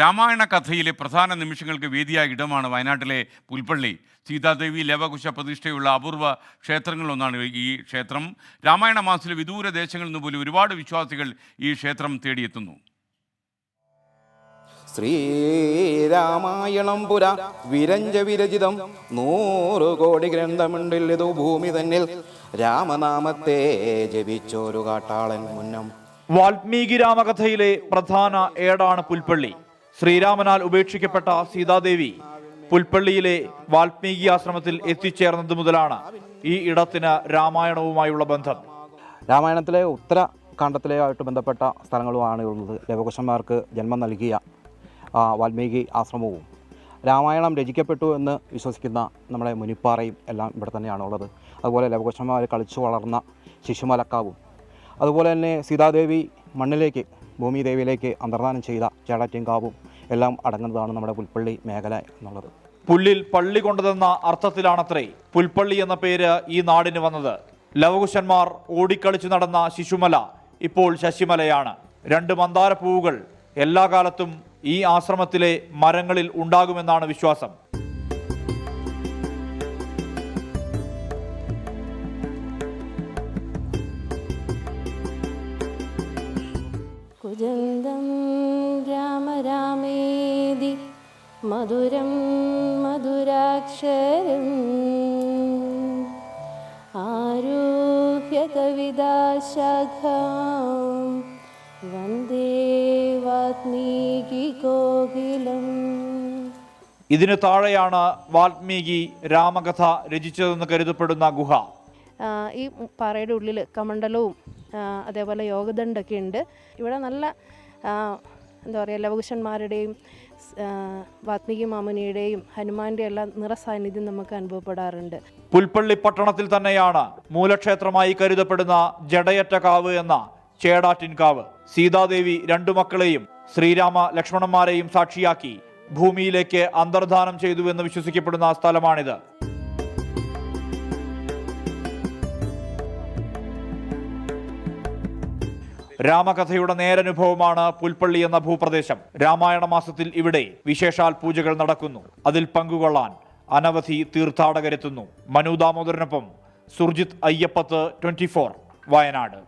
രാമായണ കഥയിലെ പ്രധാന നിമിഷങ്ങൾക്ക് വേദിയായ ഇടമാണ് വയനാട്ടിലെ പുൽപ്പള്ളി. സീതാദേവി ലവകുശ പ്രതിഷ്ഠയുള്ള അപൂർവ ക്ഷേത്രങ്ങളിലൊന്നാണ് ഈ ക്ഷേത്രം. രാമായണ മാസത്തിലെ വിദൂര ദേശങ്ങളിൽ നിന്ന് പോലും ഒരുപാട് വിശ്വാസികൾ ഈ ക്ഷേത്രം തേടിയെത്തുന്നു. ശ്രീരാമായണം പുര വിരഞ്ജ വിരചിതം 100 കോടി ഗ്രന്ഥമുണ്ടില്ലതു ഭൂമി തന്നിൽ രാമനാമത്തെ ജപിച്ചോരു കാട്ടാളൻ മുന്നം. വാൽമീകി രാമകഥയിലെ പ്രധാന ഏടാണ് പുൽപ്പള്ളി. ശ്രീരാമനാൽ ഉപേക്ഷിക്കപ്പെട്ട സീതാദേവി പുൽപ്പള്ളിയിലെ വാൽമീകി ആശ്രമത്തിൽ എത്തിച്ചേർന്നത് മുതലാണ് ഈ ഇടത്തിന് രാമായണവുമായുള്ള ബന്ധം. രാമായണത്തിലെ ഉത്തരകാണ്ഡത്തിലേയായിട്ട് ബന്ധപ്പെട്ട സ്ഥലങ്ങളുമാണ് ഉള്ളത്. ലവകുശന്മാർക്ക് ജന്മം നൽകിയ വാൽമീകി ആശ്രമവും രാമായണം രചിക്കപ്പെട്ടു എന്ന് വിശ്വസിക്കുന്ന നമ്മുടെ മുനിപ്പാറയും എല്ലാം ഇവിടെ തന്നെയാണ് ഉള്ളത്. അതുപോലെ ലവകുശന്മാർ കളിച്ചു വളർന്ന ശിശുമലക്കാവും, അതുപോലെ തന്നെ സീതാദേവി മണ്ണിലേക്ക് ഭൂമിദേവിയിലേക്ക് അന്തർദാനം ചെയ്ത ചേടാറ്റിൻകാവും എല്ലാം അടങ്ങുന്നതാണ് നമ്മുടെ പുൽപ്പള്ളി മേഖല എന്നുള്ളത്. പുല്ലിൽ പള്ളി കൊണ്ടതെന്ന അർത്ഥത്തിലാണത്രേ പുൽപ്പള്ളി എന്ന പേര് ഈ നാടിന് വന്നത്. ലവകുശന്മാർ ഓടിക്കളിച്ചു നടന്ന ശിശുമല ഇപ്പോൾ ശശിമലയാണ്. 2 മന്ദാര പൂവുകൾ എല്ലാ കാലത്തും ഈ ആശ്രമത്തിലെ മരങ്ങളിൽ ഉണ്ടാകുമെന്നാണ് വിശ്വാസം. കുജന്തം രാമ രാമേതി മധുരം മധുരാക്ഷരം ആരുഹ്യ കവിതാശാഖാം വന്ദേ വാൽമീകി കോകിലം. ഇതിനു താഴെയാണ് വാൽമീകി രാമകഥ രചിച്ചതെന്ന് കരുതപ്പെടുന്ന ഗുഹ. ഈ പാറയുടെ ഉള്ളിൽ കമണ്ഡലവും അതേപോലെ യോഗദണ്ഡൊക്കെ ഉണ്ട്. ഇവിടെ നല്ല എന്താ പറയുക, ലവകുശന്മാരുടെയും വാൽമീകി മാമുനിയുടെയും ഹനുമാന്റെ എല്ലാം നിറസാന്നിധ്യം നമുക്ക് അനുഭവപ്പെടാറുണ്ട്. പുൽപ്പള്ളി പട്ടണത്തിൽ തന്നെയാണ് മൂലക്ഷേത്രമായി കരുതപ്പെടുന്ന ജടയറ്റക്കാവ് എന്ന ചേടാറ്റിൻകാവ്. സീതാദേവി 2 മക്കളെയും ശ്രീരാമ ലക്ഷ്മണന്മാരെയും സാക്ഷിയാക്കി ഭൂമിയിലേക്ക് അന്തർധാനം ചെയ്തുവെന്ന് വിശ്വസിക്കപ്പെടുന്ന സ്ഥലമാണിത്. രാമകഥയുടെ നേരനുഭവമാണ് പുൽപ്പള്ളി എന്ന ഭൂപ്രദേശം. രാമായണ മാസത്തിൽ ഇവിടെ വിശേഷാൽ പൂജകൾ നടക്കുന്നു. അതിൽ പങ്കുകൊള്ളാൻ അനവധി തീർത്ഥാടകരെത്തുന്നു. മനു ദാമോദരനൊപ്പം സുർജിത് അയ്യപ്പത്ത്, 24 വയനാട്.